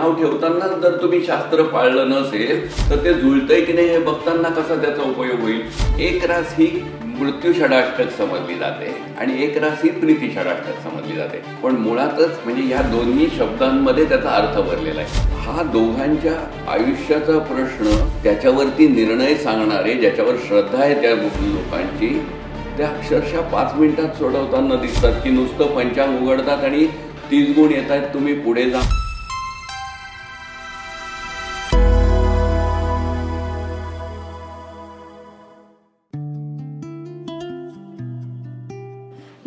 नाव ठेवताना जर तुम्ही शास्त्र पाळलं नसेल तर ते जुळतंय की नाही हे बघताना कसा त्याचा उपयोग होईल. एक रास ही मृत्यू षडाष्टक समजली जाते आणि एक रास ही प्रीती षडाष्टक समजली जाते. पण मुळातच म्हणजे या दोन्ही शब्दांमध्ये त्याचा अर्थ भरलेला आहे. हा दोघांच्या आयुष्याचा प्रश्न त्याच्यावरती निर्णय सांगणारे ज्याच्यावर श्रद्धा आहे त्या लोकांची त्या अक्षरशः 5 मिनिटात सोडवताना दिसतात की नुसतं पंचांग उघडतात आणि 30 गुण येत आहेत, तुम्ही पुढे जा.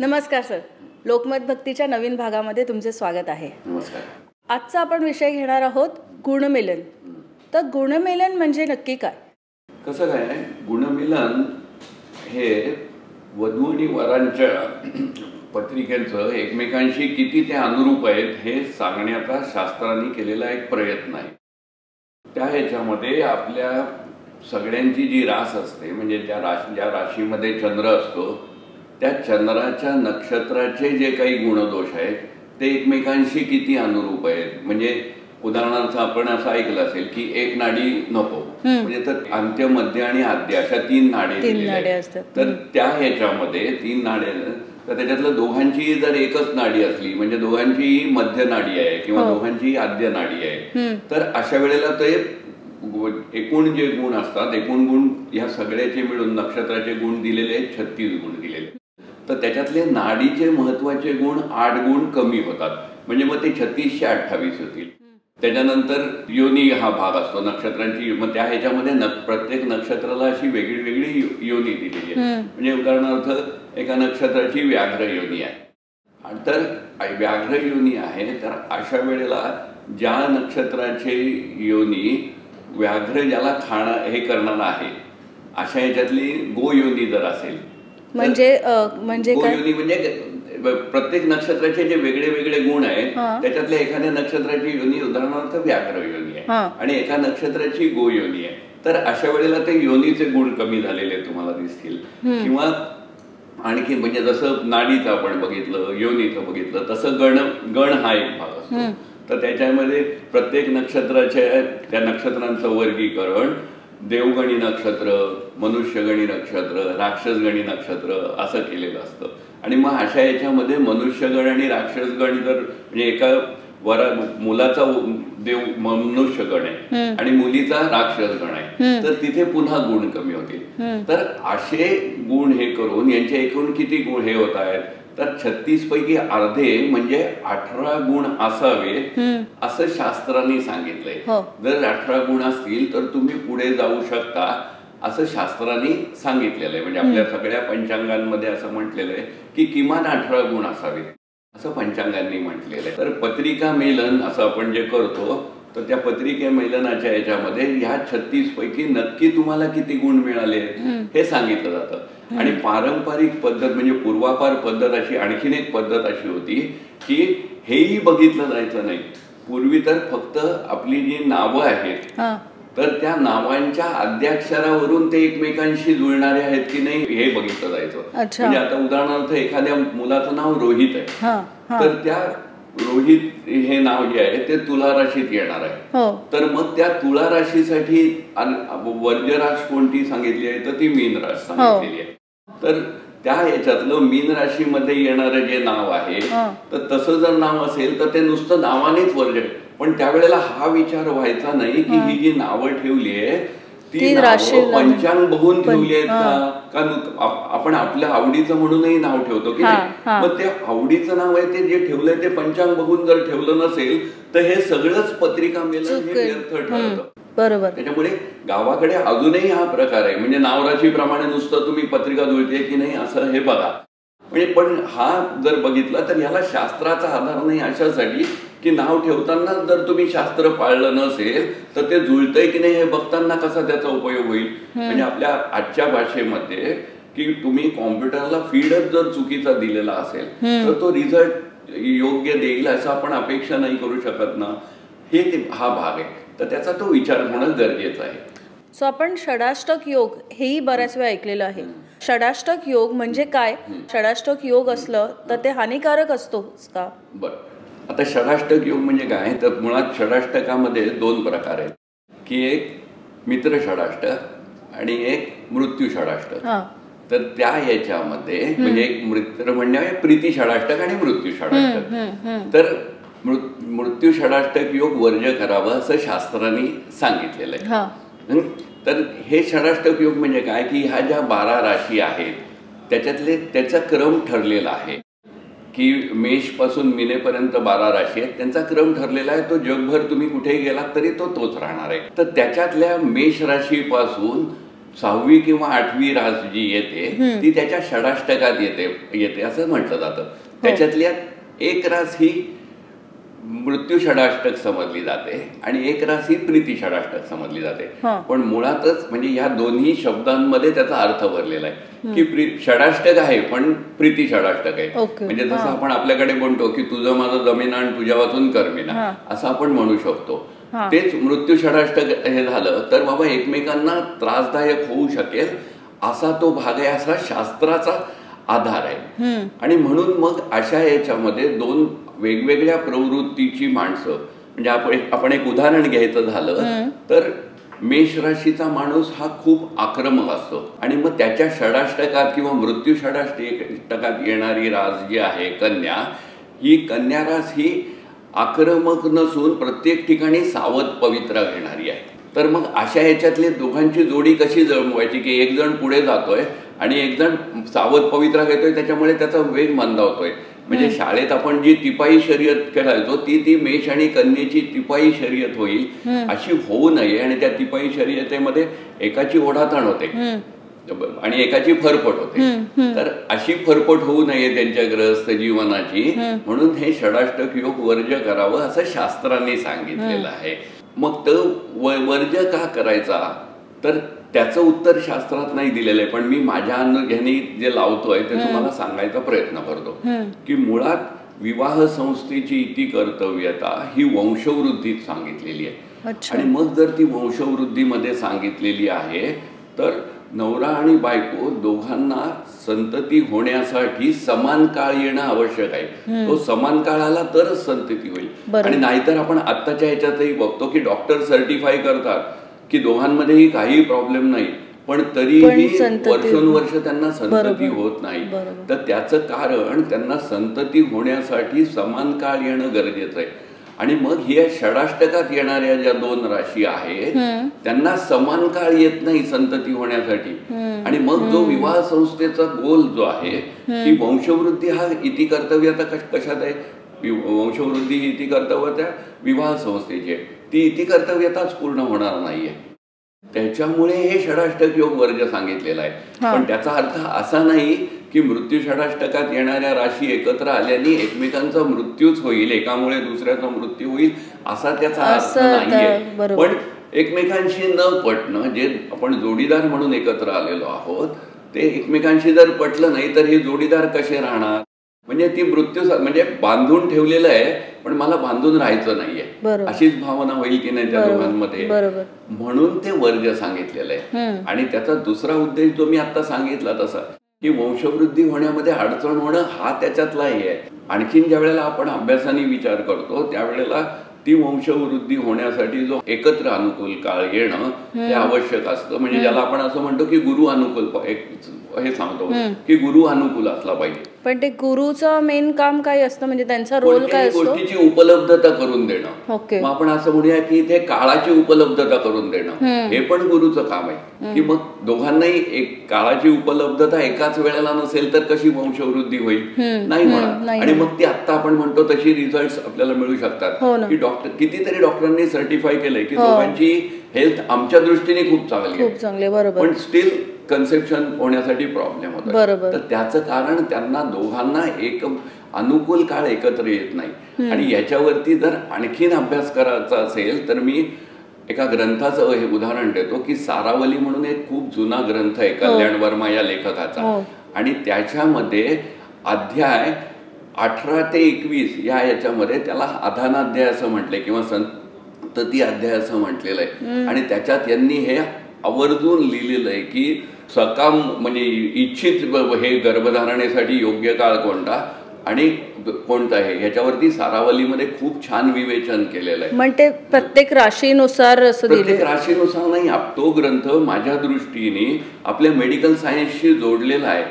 नमस्कार सर, लोकमत भक्तीच्या नवीन भागामध्ये तुमचे स्वागत आहे. नमस्कार. आजचा आपण विषय घेणार आहोत गुणमेलन. तर गुणमेलन म्हणजे नक्की काय? कसं काय, गुणमेलन हे वधू आणि वरांच्या पत्रिकेचं एकमेकांशी किती ते अनुरूप आहेत हे सांगण्याचा शास्त्रांनी केलेला एक प्रयत्न आहे. त्या ह्याच्यामध्ये आपल्या सगळ्यांची जी रास असते म्हणजे ज्या राशीमध्ये चंद्र असतो त्या चंद्राच्या नक्षत्राचे जे काही गुणदोष आहेत ते एकमेकांशी किती अनुरूप आहेत. म्हणजे उदाहरणार्थ आपण असं ऐकलं असेल की एक नाडी नको, म्हणजे तर अंत्य मध्य आणि आद्य अशा 3 नाडी असतात. तर त्या ह्याच्यामध्ये 3 नाड्या तर त्याच्यातलं दोघांची जर एकच नाडी असली म्हणजे दोघांची मध्य नाडी आहे किंवा दोघांची आद्य नाडी आहे तर अशा वेळेला ते एकूण जे गुण असतात एकूण गुण ह्या सगळ्याचे मिळून नक्षत्राचे गुण दिलेले आहेत 36 गुण दिलेले. तर त्याच्यातले नाडीचे महत्वाचे गुण 8 गुण कमी होतात म्हणजे मग ते 36 चे 28 होतील. त्याच्यानंतर योनी हा भाग असतो नक्षत्रांची, मग त्या ह्याच्यामध्ये प्रत्येक नक्षत्राला अशी वेगळी वेगळी योनी दिलेली आहे. म्हणजे उदाहरणार्थ एका नक्षत्राची व्याघ्र योनी आहे तर व्याघ्र योनी आहे तर अशा वेळेला ज्या नक्षत्राचे योनी व्याघ्र ज्याला हे करणार आहे अशा ह्याच्यातली गो योनी जर असेल म्हणजे गो योनी म्हणजे प्रत्येक नक्षत्राचे जे वेगळे वेगळे गुण आहेत त्याच्यातल्या एखाद्या नक्षत्राची योनी उदाहरणार्थ व्याघ्र योनी आहे आणि एका नक्षत्राची गो योनी आहे तर अशा वेळेला ते योनीचे गुण कमी झालेले तुम्हाला दिसतील. किंवा आणखी म्हणजे जसं नाडीचं आपण बघितलं योनीचं बघितलं तसं गण हा एक भाग असतो. तर त्याच्यामध्ये प्रत्येक नक्षत्राच्या त्या नक्षत्रांचं वर्गीकरण देवगणी नक्षत्र, मनुष्यगणी नक्षत्र, राक्षसगणी नक्षत्र असं केलेलं असतं. आणि मग अशा याच्यामध्ये मनुष्यगण आणि राक्षसगण जर म्हणजे एका मुलाचा देव मनुष्यगण आहे आणि मुलीचा राक्षसगण आहे तर तिथे पुन्हा गुण कमी होतील. तर असे गुण हे करून यांचे एकूण किती गुण हे होत आहेत तर 36 पैकी अर्धे म्हणजे 18 गुण असावे असं शास्त्रांनी सांगितलंय. जर 18 गुण असतील तर तुम्ही पुढे जाऊ शकता असं शास्त्रांनी सांगितलेलं आहे. म्हणजे आपल्या सगळ्या पंचांगांमध्ये असं म्हटलेलं आहे की किमान 18 गुण असावेत असं पंचांगांनी म्हटलेलं आहे. तर पत्रिका मेलन असं आपण जे करतो तर त्या पत्रिके मेलनाच्या याच्यामध्ये ह्या 36 पैकी नक्की तुम्हाला किती गुण मिळाले हे सांगितलं जातं. आणि पारंपरिक पद्धत म्हणजे पूर्वापार पद्धत अशी आणखीन एक पद्धत अशी होती की हेही बघितलं जायचं नाही. पूर्वी तर फक्त आपली जी नावं आहेत तर त्या नावांच्या आद्याक्षरावरून ते एकमेकांशी जुळणारे आहेत की नाही हे बघितलं जायचं. म्हणजे आता उदाहरणार्थ एखाद्या मुलाचं नाव रोहित आहे तर त्या रोहित हे नाव जे आहे ते तुला राशीत येणार आहे तर मग त्या तुला राशीसाठी वर्ज्य रास कोणती सांगितली आहे तर ती मीन रास सांगितलेली आहे. तर त्या याच्यातलं मीन राशीमध्ये येणारं जे नाव आहे तर तसं जर नाव असेल तर ते नुसतं नावानेच वर्ज्य. पण त्यावेळेला हा विचार व्हायचा नाही की ही जी नावं ठेवली आहे ती पंचांग बघून ठेवली आहेत का आपण आपल्या आवडीचं म्हणूनही नाव ठेवतो की नाही. मग ते आवडीचं नाव आहे ते जे ठेवलंय ते पंचांग बघून जर ठेवलं नसेल तर हे सगळंच पत्रिका मेलन हे व्यर्थ ठरतं. बरोबर. त्याच्यामुळे गावाकडे अजूनही हा प्रकार आहे म्हणजे नावराशीप्रमाणे नुसतं तुम्ही पत्रिका जुळते की नाही असं हे बघा. म्हणजे पण हा जर बघितला तर याला शास्त्राचा आधार नाही अशासाठी की नाव ठेवताना जर तुम्ही शास्त्र पाळलं नसेल तर ते जुळतंय की नाही हे बघताना कसा त्याचा उपयोग होईल. म्हणजे आपल्या आजच्या भाषेमध्ये की तुम्ही कॉम्प्युटरला फीडच जर चुकीचा दिलेला असेल तर तो रिझल्ट योग्य देईल असं आपण अपेक्षा नाही करू शकत ना. हा भाग आहे तर त्याचा तो विचार होणं गरजेचं आहे. सो आपण षडाष्टक योग हेही बऱ्याच वेळा ऐकलेलं आहे. षडाष्टक योग म्हणजे काय? षडाष्टक योग असलं तर ते हानिकारक असतो का? बरं, आता षडाष्टक योग म्हणजे काय, तर मुळात षडाष्टकामध्ये 2 प्रकार आहेत, की एक मित्र षडाष्टक आणि एक मृत्यू षडाष्टक. तर त्या याच्यामध्ये म्हणजे एक मित्र म्हणजे प्रीती षडाष्टक आणि मृत्यू षडाष्टक. तर मृत्यू षडाष्टक योग वर्ज्य करावं असं शास्त्रांनी सांगितलेलं आहे. तर हे षडाष्टक योग म्हणजे काय, की ह्या ज्या 12 राशी आहेत त्याच्यातले त्याचा क्रम ठरलेला आहे, की मेष पासून मीनेपर्यंत 12 राशी आहेत, त्यांचा क्रम ठरलेला आहे. तो जगभर तुम्ही कुठेही गेलात तरी तोच राहणार आहे. तर त्याच्यातल्या मेष राशीपासून 6वी किंवा 8वी रास जी येते ती त्याच्या षडाष्टकात येते असं म्हटलं जातं. त्याच्यातल्या एक रास ही मृत्यू षडाष्टक समजली जाते आणि एक रास ही प्रीती षडाष्टक समजली जाते. पण मुळातच म्हणजे या दोन्ही शब्दांमध्ये त्याचा अर्थ भरलेला आहे, की षडाष्टक आहे पण प्रीती षडाष्टक आहे. म्हणजे जसं आपण आपल्याकडे म्हणतो की तुझं माझं जमीन आणि तुझ्या वाचून कर्मिना असं आपण म्हणू शकतो. तेच मृत्यू षडाष्टक हे झालं तर बाबा एकमेकांना त्रासदायक होऊ शकेल असा तो भाग आहे, असा शास्त्राचा आधार आहे. आणि म्हणून मग अशा याच्यामध्ये 2 वेगवेगळ्या प्रवृत्तीची माणसं, म्हणजे आपण एक उदाहरण घ्यायचं झालं तर मेष राशीचा माणूस हा खूप आक्रमक असतो आणि मग त्याच्या षडाष्टकात किंवा मृत्यू षडाष्टकात येणारी रास जी आहे कन्या, ही कन्या रास ही आक्रमक नसून प्रत्येक ठिकाणी सावध पवित्रा घेणारी आहे. तर मग अशा याच्यातले दोघांची जोडी कशी जमवायची, की एक जण पुढे जातोय आणि एक जण सावध पवित्रा घेतोय, त्याच्यामुळे त्याचा वेग मंदावतोय. म्हणजे शाळेत आपण जी तिपाई शर्यत खेळायचो ती मेष आणि कन्येची तिपाई शर्यत होईल अशी होऊ नये आणि त्या तिपाई शर्यतेमध्ये एकाची ओढाताण होते आणि एकाची फरफट होते. तर अशी फरफट होऊ नये त्यांच्या गृहस्थ जीवनाची, म्हणून हे षडाष्टक योग वर्ज्य करावं असं शास्त्रांनी सांगितलेलं आहे. मग तो वर्ज्य का करायचा, तर त्याचं उत्तर शास्त्रात नाही दिलेलं आहे, पण मी माझ्या अनुभवाने जे लावतोय ते तुम्हाला सांगायचा प्रयत्न करतो. की मुळात विवाह संस्थेची इति कर्तव्यता ही वंशवृद्धीत सांगितलेली आहे. आणि मग जर ती वंशवृद्धीमध्ये सांगितलेली आहे तर नवरा आणि बायको दोघांना संतती होण्यासाठी समान काळ येणं आवश्यक आहे. तो समान काळ आला तरच संतती होईल. आणि नाहीतर आपण आत्ताच्या ह्याच्यातही बघतो की डॉक्टर सर्टिफाय करतात की दोघांमध्येही काही प्रॉब्लेम नाही, पण तरीही वर्षोनवर्ष त्यांना संतती होत नाही. तर त्याचं कारण त्यांना संतती होण्यासाठी समान काळ येणं गरजेचं आहे. आणि मग ह्या षडाष्टकात येणाऱ्या ज्या 2 राशी आहेत त्यांना समान काळ येत नाही संतती होण्यासाठी. आणि मग जो विवाह संस्थेचा गोल जो आहे की वंशवृद्धी हा इति कर्तव्यता कशात आहे, वंशवृद्धी ही इति कर्तव्यता विवाह संस्थेची आहे, ती इति कर्तव्यताच पूर्ण होणार नाहीये. त्याच्यामुळे हे षडाष्टक योग वर्ज्य सांगितलेला आहे. पण त्याचा अर्थ असा नाही की मृत्यू षडाष्टकात येणाऱ्या राशी एकत्र आल्याने एकमेकांचा मृत्यूच होईल, एकामुळे दुसऱ्याचा मृत्यू होईल असा त्याचा अर्थ नाहीये. पण एकमेकांशी न पटणं, जे आपण जोडीदार म्हणून एकत्र आलेलो आहोत ते एकमेकांशी जर पटलं नाही तर हे जोडीदार कसे राहणार. म्हणजे ती मृत्यू म्हणजे बांधून ठेवलेलं आहे पण मला बांधून राहायचं नाहीये अशीच भावना होईल की नाही त्या दोघांमध्ये. म्हणून ते वर्ज्य सांगितलेलं आहे. आणि त्याचा दुसरा उद्देश जो मी आता सांगितला तसा की वंशवृद्धी होण्यामध्ये अडचण होणं हा त्याच्यातला हे आहे. आणखीन ज्या वेळेला आपण अभ्यासाने विचार करतो त्यावेळेला ती वंशवृद्धी होण्यासाठी जो एकत्र अनुकूल काळ येणं हे आवश्यक असतं. म्हणजे ज्याला आपण असं म्हणतो की गुरु अनुकूल, हे सांगतो की गुरु अनुकूल असला पाहिजे. पण ते गुरुचं मेन काम काय असतं, म्हणजे त्यांचा रोल काय असतो, गोष्टीची उपलब्धता करून देणं. मग आपण असं म्हणूया की इथे काळाची उपलब्धता करून देणं हे पण गुरुचं काम आहे. की मग दोघांनाही एक काळाची उपलब्धता एकाच वेळेला नसेल तर कशी वंशवृद्धी होईल, नाही म्हणा. आणि मग ती आता आपण म्हणतो तशी रिझल्ट आपल्याला मिळू शकतात. की कितीतरी डॉक्टरांनी सर्टिफाय केलंय की दोघांची हेल्थ आमच्या दृष्टीने खूप चांगली आहे, पण स्टील कन्सेप्शन होण्यासाठी प्रॉब्लेम होतो. तर त्याचं कारण त्यांना दोघांना एक अनुकूल काळ एकत्र येत नाही. आणि याच्यावरती जर आणखीन अभ्यास करायचा असेल तर मी एका ग्रंथाचं हे उदाहरण देतो की सारावली म्हणून एक खूप जुना ग्रंथ आहे कल्याण वर्मा या लेखकाचा. आणि त्याच्यामध्ये अध्याय 18 ते 21 याच्यामध्ये त्याला आधानाध्याय असं म्हटलंय किंवा संतती अध्याय असं म्हटलेलं आहे. आणि त्याच्यात यांनी हे आवर्जून लिहिलेलं आहे की सकाम म्हणजे इच्छित हे गर्भधारणेसाठी योग्य काळ कोणता, आणि कोणतं आहे ह्याच्यावरती सारावलीमध्ये खूप छान विवेचन केलेलं आहे. म्हणजे प्रत्येक राशीनुसार असं प्रत्येक राशीनुसार नाही, तो ग्रंथ माझ्या दृष्टीने आपल्या मेडिकल सायन्सशी जोडलेला आहे.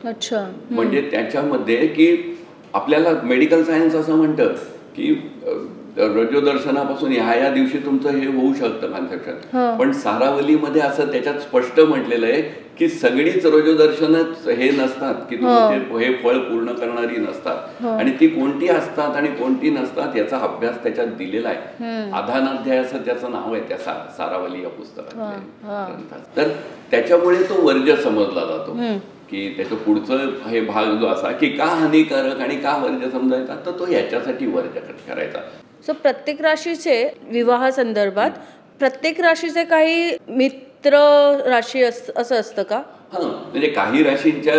अच्छा. म्हणजे त्याच्यामध्ये की आपल्याला मेडिकल सायन्स असं म्हणतं की रजोदर्शनापासून ह्या दिवशी तुमचं हे होऊ शकतं कन्सेप्शन, पण सारावलीमध्ये असं त्याच्यात स्पष्ट म्हटलेलं आहे की सगळीच रजोदर्शनच हे नसतात की हे फळ पूर्ण करणारी नसतात, आणि ती कोणती असतात आणि कोणती नसतात याचा अभ्यास त्याच्यात दिलेला आहे. आधानाध्याय असं त्याचं नाव आहे त्या सारावली या पुस्तकात. तर त्याच्यामुळे तो वर्ज्य समजला जातो की त्याचं पुढचं हे भाग जो असा की का हानिकारक आणि का वर्ज्य समजायचा, तर तो याच्यासाठी वर्ज्य करायचा. सो प्रत्येक राशीचे विवाह संदर्भात प्रत्येक राशीचे काही मित्र राशी असं असतं का? म्हणजे काही राशींच्या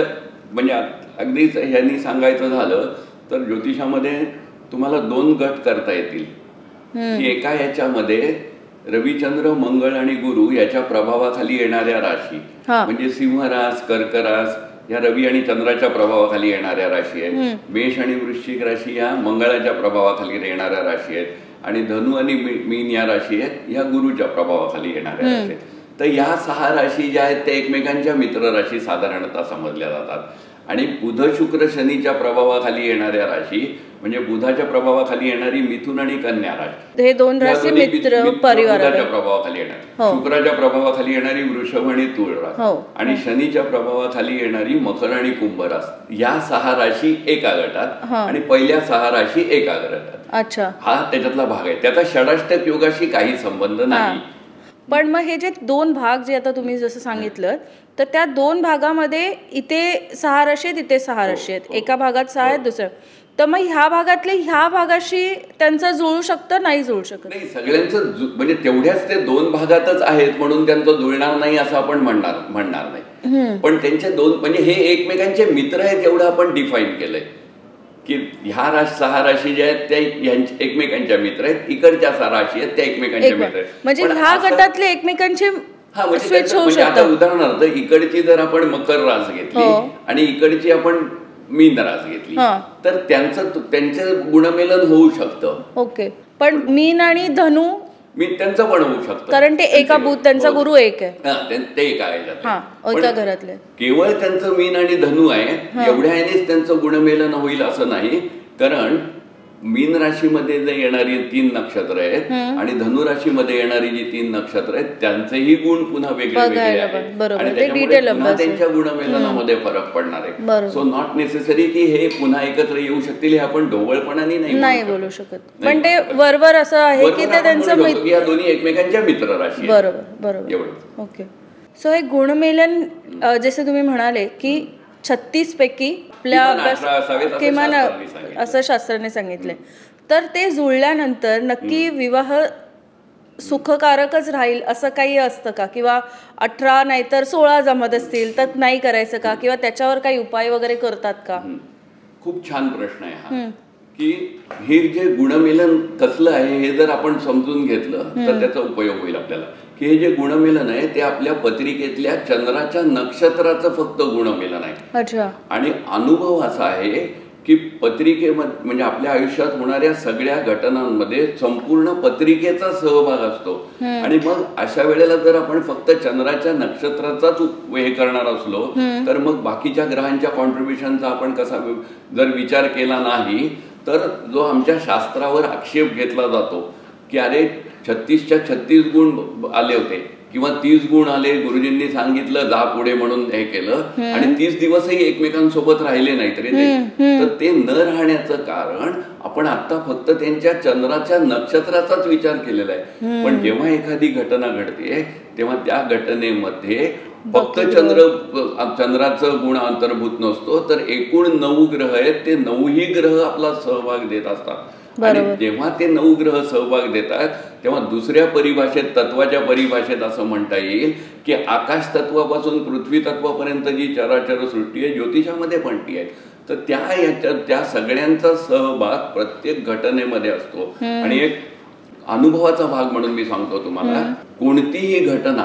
म्हणजे अगदीच ह्यांनी सांगायचं झालं तर ज्योतिषामध्ये तुम्हाला 2 गट करता येतील. एका याच्यामध्ये रविचंद्र मंगळ आणि गुरु याच्या प्रभावाखाली येणाऱ्या राशी म्हणजे सिंह रास, कर्क रास या रवी आणि चंद्राच्या प्रभावाखाली येणाऱ्या राशी आहेत. मेष आणि वृश्चिक राशी या मंगळाच्या प्रभावाखाली येणाऱ्या राशी आहेत, आणि धनु आणि मीन या राशी आहेत या गुरुच्या प्रभावाखाली येणाऱ्या राशी आहेत. तर या 6 राशी ज्या आहेत त्या एकमेकांच्या मित्र राशी साधारणतः समजल्या जातात. आणि बुध शुक्र शनीच्या प्रभावाखाली येणाऱ्या राशी म्हणजे बुधाच्या प्रभावाखाली येणारी मिथुन आणि कन्या राशी, हे 2 राशी मित्र परिवाराच्या प्रभावाखाली येणार. शुक्राच्या प्रभावाखाली येणारी वृषभ आणि तुळ रास, आणि शनीच्या प्रभावाखाली येणारी मकर आणि कुंभ रास, या 6 राशी एका गटात आणि पहिल्या 6 राशी एका गटात. अच्छा, हा त्याच्यातला भाग आहे. त्याचा षडाष्टक योगाशी काही संबंध नाही. पण मग हे जे 2 भाग जे आता तुम्ही जसं सांगितलं, तर त्या 2 भागामध्ये इथे 6 राशी आहेत, इथे 6 राशी आहेत, एका भागात 6 आहेत, दुसऱ्या. तर मग ह्या भागातले ह्या भागाशी त्यांचं जुळू शकतं, नाही जुळू शकत? नाही, सगळ्यांचं म्हणजे तेवढ्याच ते 2 भागातच आहेत म्हणून त्यांचं जुळणार नाही असं आपण म्हणणार नाही. पण त्यांचे 2 म्हणजे हे एकमेकांचे मित्र आहेत एवढं आपण डिफाईन केलंय की ह्या 6 राशी ज्या आहेत त्या एकमेकांच्या मित्र आहेत, इकडच्या 6 राशी आहेत त्या एकमेकांच्या मित्र आहेत. म्हणजे ह्या गटातले एकमेकांचे म्हणजे आता उदाहरणार्थ इकडची जर आपण मकर रास घेतली आणि इकडची आपण मीन रास घेतली तर त्यांचं गुणमेलन होऊ शकतं. ओके, पण मीन आणि धनु त्यांचं पण होऊ शकतं, कारण ते एका त्यांचा गुरु एक आहे, ते एका घरातले. केवळ त्यांचं मीन आणि धनु आहे एवढ्यानेच त्यांचं गुणमेलन होईल असं नाही, कारण मीन राशीमध्ये जे येणारी 3 नक्षत्र आहेत आणि धनुराशीमध्ये येणारी जी 3 नक्षत्र आहेत त्यांचेही गुण पुन्हा वेगळे वेगळे आहेत आणि त्याच्यामुळे त्यांच्या गुणमेलनामध्ये फरक पडणार आहे. सो नॉट नेसेसरी की हे पुन्हा एकत्र येऊ शकतील हे आपण ढोबळपणाने नाही बोलू शकत, पण ते वरवर असं आहे की ते त्यांचं या दोन्ही एकमेकांच्या मित्र राशी. बरोबर एवढं. ओके, सो हे गुणमेलन जसे तुम्ही म्हणाले की 36 पैकी आपल्या किमान असं शास्त्राने सांगितलंय, तर ते जुळल्यानंतर नक्की विवाह सुखकारकच राहील असं काही असतं का? किंवा 18 नाहीतर 16 जमत असतील तर नाही करायचं का? किंवा त्याच्यावर काही उपाय वगैरे करतात का? खूप छान प्रश्न आहे हा, की हे जे गुणमेलन कसलं आहे हे जर आपण समजून घेतलं तर त्याचा उपयोग होईल आपल्याला. की हे जे गुणमेलन आहे ते आपल्या पत्रिकेतल्या चंद्राच्या नक्षत्राचं फक्त गुणमेलन आहे. अच्छा. आणि अनुभव असा आहे की पत्रिकेमध्ये म्हणजे आपल्या आयुष्यात होणाऱ्या सगळ्या घटनांमध्ये संपूर्ण पत्रिकेचा सहभाग असतो. आणि मग अशा वेळेला जर आपण फक्त चंद्राच्या नक्षत्राचाच हे करणार असलो तर मग बाकीच्या ग्रहांच्या कॉन्ट्रीब्युशनचा आपण कसा जर विचार केला नाही तर जो आमच्या शास्त्रावर आक्षेप घेतला जातो की अरे 36च्या 36 गुण आले होते किंवा 30 गुण आले, गुरुजींनी सांगितलं जा पुढे म्हणून हे केलं आणि 30 दिवसही एकमेकांसोबत राहिले नाहीत रे ते. तर ते न राहण्याचं कारण आपण आता फक्त त्यांच्या चंद्राच्या नक्षत्राचाच विचार केलेला आहे. पण जेव्हा एखादी घटना घडते तेव्हा त्या घटनेमध्ये फक्त चंद्राचं गुण अंतर्भूत नसतो, तर एकूण 9 ग्रह आहेत, ते 9ही ग्रह आपला सहभाग देत असतात. आणि जेव्हा ते 9 ग्रह सहभाग देतात तेव्हा दुसऱ्या परिभाषेत, तत्वाच्या परिभाषेत असं म्हणता येईल की आकाश तत्वापासून पृथ्वी तत्वापर्यंत जी चराचर सृष्टी आहे ज्योतिषामध्ये पण ती आहे. तर त्या सगळ्यांचा सहभाग प्रत्येक घटनेमध्ये असतो. आणि एक अनुभवाचा भाग म्हणून मी सांगतो तुम्हाला, कोणतीही घटना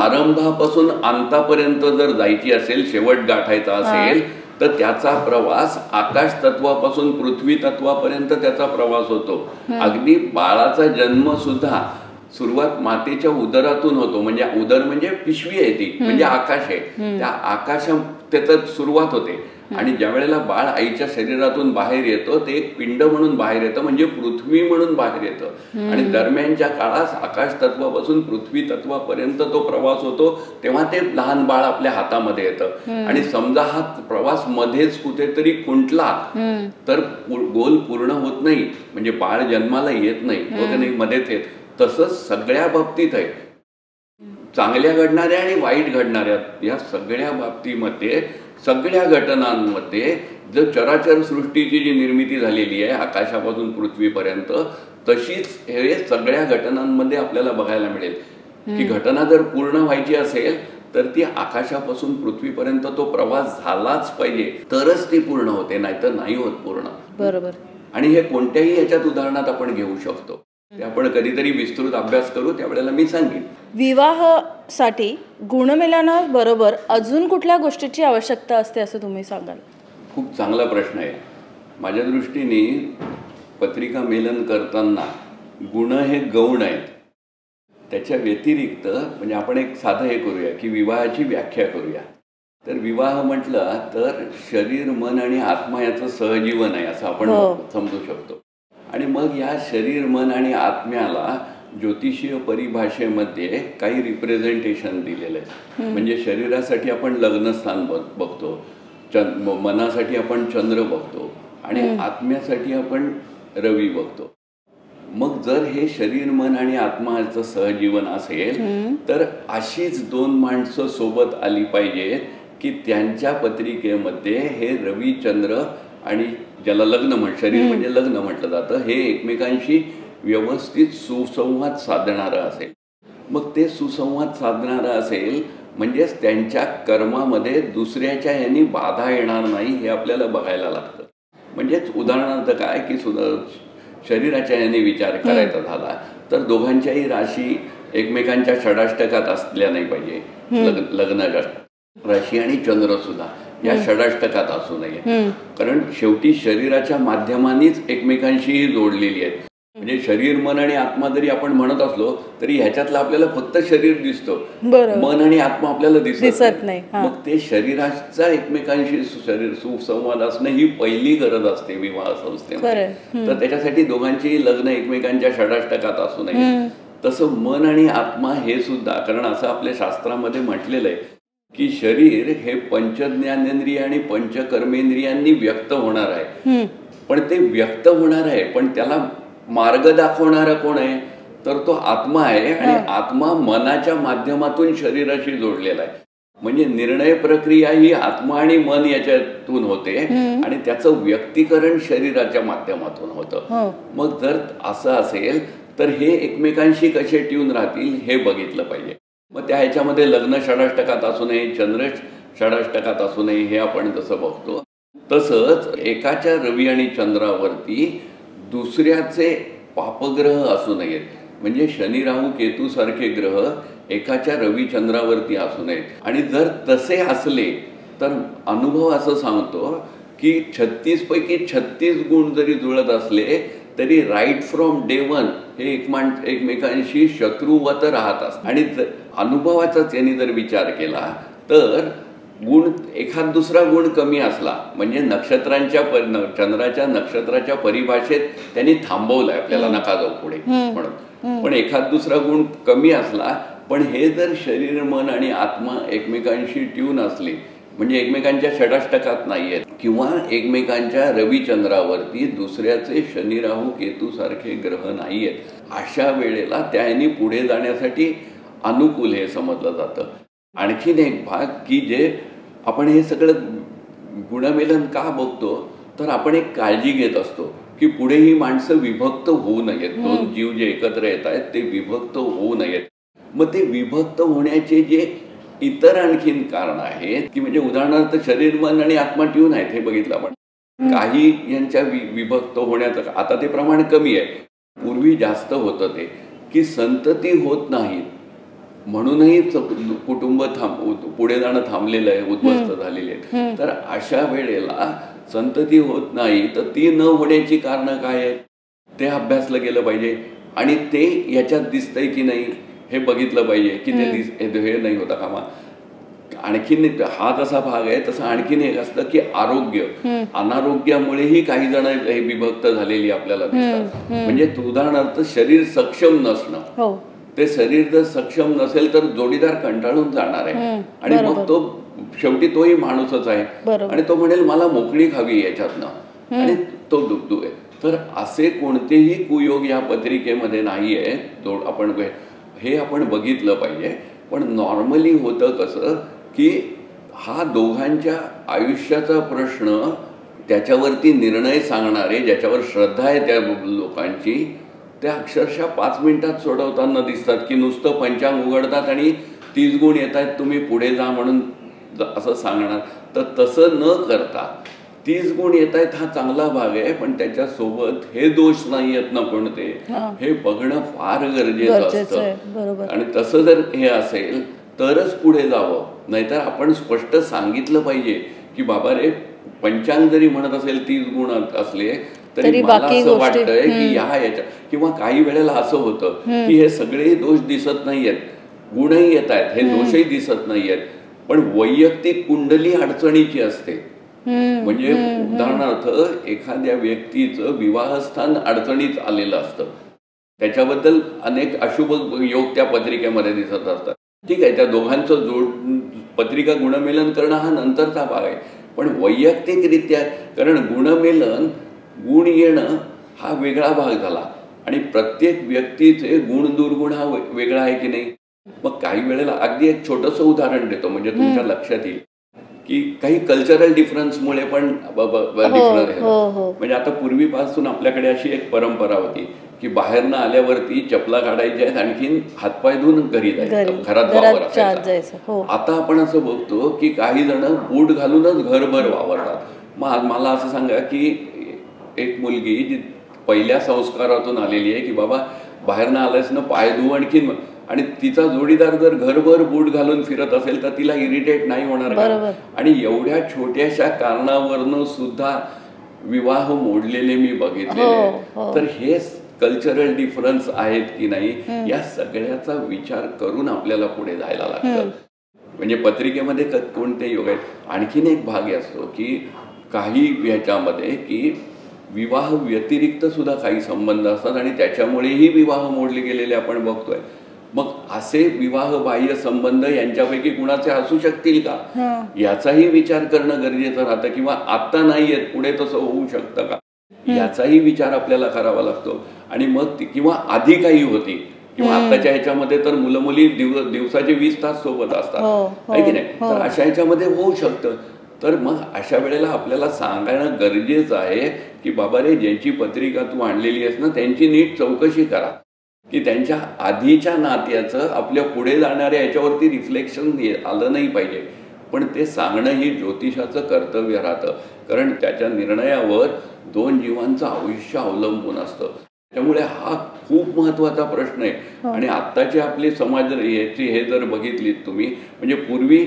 आरंभापासून अंतापर्यंत जर जायची असेल, शेवट गाठायचा असेल तर त्याचा प्रवास आकाश तत्वापासून पृथ्वी तत्वापर्यंत त्याचा प्रवास होतो. अगदी बाळाचा जन्म सुद्धा सुरुवात मातेच्या उदरातून होतो. म्हणजे उदर म्हणजे पिशवी आहे ती, म्हणजे आकाश आहे. त्या आकाशा त्याच्यात सुरुवात होते आणि ज्या वेळेला बाळ आईच्या शरीरातून बाहेर येतो ते एक पिंड म्हणून बाहेर येतं, म्हणजे पृथ्वी म्हणून बाहेर येतं. आणि दरम्यानच्या काळात आकाश तत्वापासून पृथ्वी तत्वापर्यंत तो प्रवास होतो. तेव्हा ते लहान बाळ आपल्या हातामध्ये येतं. आणि समजा हा प्रवास मध्येच कुठेतरी खुंटला तर गोल पूर्ण होत नाही, म्हणजे बाळ जन्माला येत नाही, मध्येच येत. तसंच सगळ्या बाबतीत आहे. चांगल्या घडणाऱ्या आणि वाईट घडणाऱ्या या सगळ्या बाबतीमध्ये, सगळ्या घटनांमध्ये जर चराचर सृष्टीची जी निर्मिती झालेली आहे आकाशापासून पृथ्वीपर्यंत, तशीच हे सगळ्या घटनांमध्ये आपल्याला बघायला मिळेल की घटना जर पूर्ण व्हायची असेल तर ती आकाशापासून पृथ्वीपर्यंत तो प्रवास झालाच पाहिजे, तरच ती पूर्ण होते, नाहीतर नाही होत पूर्ण. बरोबर. आणि हे कोणत्याही याच्यात उदाहरणात आपण घेऊ शकतो. ते आपण कधीतरी विस्तृत अभ्यास करू, त्यावेळेला मी सांगेन. विवाहासाठी गुणमेलनाबरोबर अजून कुठल्या गोष्टीची आवश्यकता असते असं तुम्ही सांगाल? खूप चांगला प्रश्न आहे. माझ्या दृष्टीने पत्रिका मेलन करताना गुण हे गौण आहेत. त्याच्या व्यतिरिक्त म्हणजे आपण एक साधं हे करूया की विवाहाची व्याख्या करूया. तर विवाह म्हटलं तर शरीर, मन आणि आत्मा याचं सहजीवन आहे असं आपण समजू शकतो. आणि मग या शरीर, मन आणि आत्म्याला ज्योतिषीय परिभाषेमध्ये काही रिप्रेझेंटेशन दिलेलं आहे. म्हणजे शरीरासाठी आपण लग्नस्थान बघतो, मनासाठी आपण चंद्र बघतो आणि आत्म्यासाठी आपण रवी बघतो. मग जर हे शरीर, मन आणि आत्माचं सहजीवन असेल तर अशीच दोन माणसं सोबत आली पाहिजेत की त्यांच्या पत्रिकेमध्ये हे रवी, चंद्र आणि ज्याला लग्न शरीर म्हणजे लग्न म्हटलं जातं, हे एकमेकांशी व्यवस्थित सुसंवाद साधणारं असेल. मग ते सुसंवाद साधणारं असेल म्हणजेच त्यांच्या कर्मामध्ये दुसऱ्याच्या ह्यांनी बाधा येणार नाही हे आपल्याला बघायला लागतं. म्हणजेच उदाहरणार्थ काय की शरीराच्या ह्याने विचार करायचा झाला तर दोघांच्याही राशी एकमेकांच्या षडाष्टकात असल्या नाही पाहिजे. लग्नाच्या राशी आणि चंद्र सुद्धा या षडाष्टकात असू नये, कारण शेवटी शरीराच्या माध्यमांनीच एकमेकांशीही जोडलेली आहेत. म्हणजे शरीर, मन आणि आत्मा जरी आपण म्हणत असलो तरी ह्याच्यातलं आपल्याला फक्त शरीर दिसतो, मन आणि आत्मा आपल्याला दिसत नाही. मग ते शरीराचा एकमेकांशी सुसंवाद असणं ही पहिली गरज असते विवाह संस्थेमध्ये. तर त्याच्यासाठी दोघांचीही लग्न एकमेकांच्या षडाष्टकात असू नये. तसं मन आणि आत्मा हे सुद्धा, कारण असं आपल्या शास्त्रामध्ये म्हटलेलं आहे की शरीर हे पंचज्ञानेंद्रिय आणि पंचकर्मेंद्रियांनी व्यक्त होणार आहे. पण ते व्यक्त होणार आहे पण त्याला मार्ग दाखवणारा कोण आहे तर तो आत्मा आहे. आणि आत्मा मनाच्या माध्यमातून शरीराशी जोडलेला आहे. म्हणजे निर्णय प्रक्रिया ही आत्मा आणि मन याच्यातून होते आणि त्याचं व्यक्तीकरण शरीराच्या माध्यमातून होतं. मग जर असं असेल तर हे एकमेकांशी कसे ट्यून राहतील हे बघितलं पाहिजे. मग त्या ह्याच्यामध्ये लग्न षडाष्टकात असू नये, चंद्र षडाष्टकात असू नये हे आपण जसं बघतो. तसंच एकाच्या रवी आणि चंद्रावरती दुसऱ्याचे पापग्रह असू नयेत. म्हणजे शनी, राहू, केतू सारखे ग्रह एकाच्या रवी चंद्रावरती असू नयेत. आणि जर तसे असले तर अनुभव असं सांगतो की 36 पैकी 36 गुण जरी जुळत असले तरी राईट फ्रॉम डे वन हे एकमेकांशी शत्रुवत राहत असतात. आणि अनुभवाचाच यांनी जर विचार केला तर गुण एखाद दुसरा गुण कमी असला म्हणजे चंद्राच्या नक्षत्राच्या परिभाषेत त्यांनी थांबवलंय आपल्याला नका जाऊ पुढे म्हणून. पण एखाद दुसरा गुण कमी असला पण हे जर शरीर, मन आणि आत्मा एकमेकांशी ट्यून असले म्हणजे एकमेकांच्या षडाष्टकात नाहीयेत किंवा एकमेकांच्या रविचंद्रावरती दुसऱ्याचे शनी, राहू, केतू सारखे ग्रह नाहीयेत, अशा वेळेला त्याने पुढे जाण्यासाठी अनुकूल हे समजलं जातं. आणखीन एक भाग की जे आपण हे सगळं गुणमेलन का बघतो तर आपण एक काळजी घेत असतो की पुढे ही माणसं विभक्त होऊ नयेत. दोन जीव जे एकत्र येत आहेत ते विभक्त होऊ नयेत. मग ते विभक्त होण्याचे जे इतर आणखीन कारण आहेत की म्हणजे उदाहरणार्थ शरीर, मन आणि आत्मा ट्यून आहेत हे बघितलं आपण. काही यांच्या विभक्त होण्याचं आता ते प्रमाण कमी आहे, पूर्वी जास्त होतं ते की संतती होत नाहीत म्हणूनही कुटुंब पुढे जाणं थांबलेलं आहे, उद्ध्वस्त झालेली आहेत. तर अशा वेळेला संतती होत नाही तर ती न होण्याची कारणं काय आहेत ते अभ्यासलं गेलं पाहिजे. आणि ते याच्यात दिसतंय की नाही हे बघितलं पाहिजे की ते हे नाही होता कामा. आणखीन हा जसा भाग आहे तसं आणखीन एक असतं की आरोग्य, अनारोग्यामुळेही काही जण हे विभक्त झालेली आपल्याला दिसतात. म्हणजे उदाहरणार्थ शरीर सक्षम नसणं, ते शरीर जर सक्षम नसेल तर जोडीदार कंटाळून जाणार आहे आणि मग तो शेवटी तोही माणूसच आहे आणि तो म्हणेल मला मोकळी हवी याच्यातनं आणि तो दुखतो आहे. तर असे कोणतेही कुयोग या पत्रिकेमध्ये नाही आहेत. आपण हे आपण बघितलं पाहिजे. पण नॉर्मली होतं कसं की हा दोघांच्या आयुष्याचा प्रश्न, त्याच्यावरती निर्णय सांगणारे ज्याच्यावर श्रद्धा आहे त्या लोकांची, त्या अक्षरशः 5 मिनिटात सोडवताना दिसतात की नुसतं पंचांग उघडतात आणि 30 गुण येत आहेत तुम्ही पुढे जा म्हणून असं सांगणार. तर तसं न करता 30 गुण येत आहेत हा चांगला भाग आहे, पण त्याच्यासोबत हे दोष नाही आहेत ना कोणते हे बघणं फार गरजेचं असतं. आणि तसं जर हे असेल तरच पुढे जावं. नाहीतर आपण स्पष्ट सांगितलं पाहिजे की बाबा रे, पंचांग जरी म्हणत असेल 30 गुण असले तरी मला असं वाटतंय की याच्या, किंवा काही वेळेला असं होतं की हे सगळे दोष दिसत नाहीयेत, गुणही येत आहेत, हे दोषही दिसत नाहीयेत, पण वैयक्तिक कुंडली अडचणीची असते. म्हणजे उदाहरणार्थ एखाद्या व्यक्तीचं विवाहस्थान अडचणीत आलेलं असतं, त्याच्याबद्दल अनेक अशुभ योग त्या पत्रिकेमध्ये दिसत असतात. ठीक आहे, त्या दोघांचं पत्रिका गुणमेलन करणं हा नंतरचा भाग आहे. पण वैयक्तिकरित्या, कारण गुणमेलन, गुण येणं हा वेगळा भाग झाला आणि प्रत्येक व्यक्तीचे गुण दुर्गुण हा वेगळा आहे की नाही. मग काही वेळेला अगदी एक छोटंसं उदाहरण देतो म्हणजे तुमच्या लक्षात येईल की काही कल्चरल डिफरन्समुळे पण डिफरन्स. म्हणजे आता पूर्वीपासून आपल्याकडे अशी एक परंपरा होती की बाहेरनं आल्यावरती चपला काढायच्या आहेत, आणखीन हातपाय धुवून घरी जायचं, घरात वावर असायचा. आता आपण असं बघतो की काही जण बूट घालूनच घरभर वावरतात. मग मला असं सांगा की एक मुलगी जी पहिल्या संस्कारातून आलेली आहे की बाबा बाहेरनं आल्यास ना पाय धुवू आणखीन, आणि तिचा जोडीदार जर घरभर बूट घालून फिरत असेल तर तिला इरिटेट नाही होणार का? आणि एवढ्या छोट्याशा कारणावरनं सुद्धा विवाह मोडलेले मी बघितलेले. तर हे कल्चरल डिफरन्स आहेत की नाही या सगळ्याचा विचार करून आपल्याला पुढे जायला लागतं. म्हणजे पत्रिकेमध्ये कोणते योग आहेत. आणखीन एक भाग असतो की काही ह्याच्यामध्ये की विवाह व्यतिरिक्त सुद्धा काही संबंध असतात आणि त्याच्यामुळेही विवाह मोडले गेलेले आपण बघतोय. मग असे विवाह बाह्य संबंध यांच्यापैकी कुणाचे असू शकतील का याचाही विचार करणं गरजेचं राहतं. किंवा आता नाहीयेत, पुढे तसं होऊ शकतं का याचाही विचार आपल्याला करावा लागतो. आणि मग किंवा आधी काही होती किंवा आताच्या ह्याच्यामध्ये तर मुलं मुली दिवसाचे 20 तास सोबत असतात आहे की नाही. तर अशा ह्याच्यामध्ये होऊ शकतं. तर मग अशा वेळेला आपल्याला सांगणं गरजेचं आहे की बाबा रे, ज्यांची पत्रिका तू आणलेली आहेस ना त्यांची नीट चौकशी करा की त्यांच्या आधीच्या नात्याचं आपल्या पुढे जाणाऱ्या याच्यावरती रिफ्लेक्शन आलं नाही पाहिजे. पण ते सांगणं ही ज्योतिषाचं कर्तव्य राहतं, कारण त्याच्या निर्णयावर 2 जीवांचं आयुष्य अवलंबून असतं. त्यामुळे हा खूप महत्वाचा प्रश्न आहे. आणि आत्ताचे आपले समाज हे जर बघितलीत तुम्ही, म्हणजे पूर्वी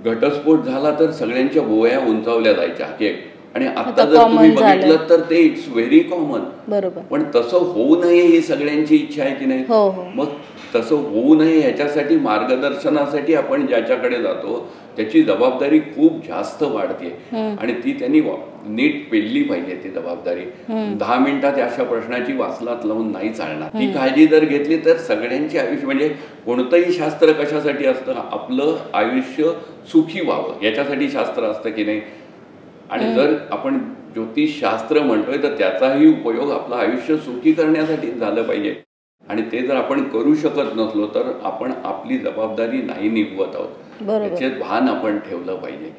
घटस्फोट झाला तर सगळ्यांच्या गोळ्या उंचावल्या जायच्या केक, आणि आता जर तुम्ही बघितलं तर ते इट्स व्हेरी कॉमन. बरोबर. पण तसं होऊ नये ही सगळ्यांची इच्छा आहे की नाही. मग तसं होऊ नये याच्यासाठी मार्गदर्शनासाठी आपण ज्याच्याकडे जातो त्याची जबाबदारी खूप जास्त वाढते आणि ती त्यांनी नीट पेलली पाहिजे. ती जबाबदारी 10 मिनिटात अशा प्रश्नाची वासलात लावून नाही चालणार. ती काळजी जर घेतली तर सगळ्यांचे आयुष्य, म्हणजे कोणतंही शास्त्र कशासाठी असतं, आपलं आयुष्य सुखी व्हावं याच्यासाठी शास्त्र असतं की नाही. आणि जर आपण ज्योतिषशास्त्र म्हणतोय तर त्याचाही उपयोग आपलं आयुष्य सुखी करण्यासाठी झालं पाहिजे. आणि ते जर आपण करू शकत नसलो तर आपण आपली जबाबदारी नाही निभवत आहोत याचे भान आपण ठेवलं पाहिजे.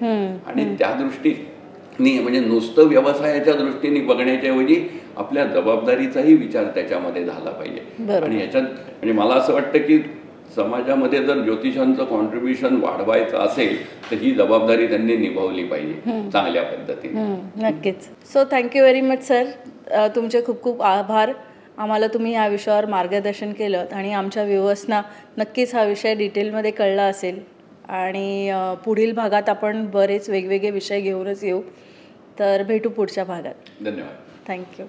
आणि त्या दृष्टीने म्हणजे नुसतं व्यवसायाच्या दृष्टीने बघण्याच्या ऐवजी आपल्या जबाबदारीचाही विचार त्याच्यामध्ये झाला पाहिजे. आणि याच्यात म्हणजे मला असं वाटतं की समाजामध्ये जर ज्योतिषांचं कॉन्ट्रीब्युशन वाढवायचं असेल तर ही जबाबदारी त्यांनी निभावली पाहिजे चांगल्या पद्धतीने. नक्कीच. So thank you very much sir. तुमचे खूप खूप आभार आम्हाला तुम्ही ह्या विषयावर मार्गदर्शन केलं आणि आमच्या व्ह्यूअर्सना नक्कीच हा विषय डिटेलमध्ये कळला असेल आणि पुढील भागात आपण बरेच वेगवेगळे विषय घेऊनच येऊ. तर भेटू पुढच्या भागात. धन्यवाद. थँक्यू.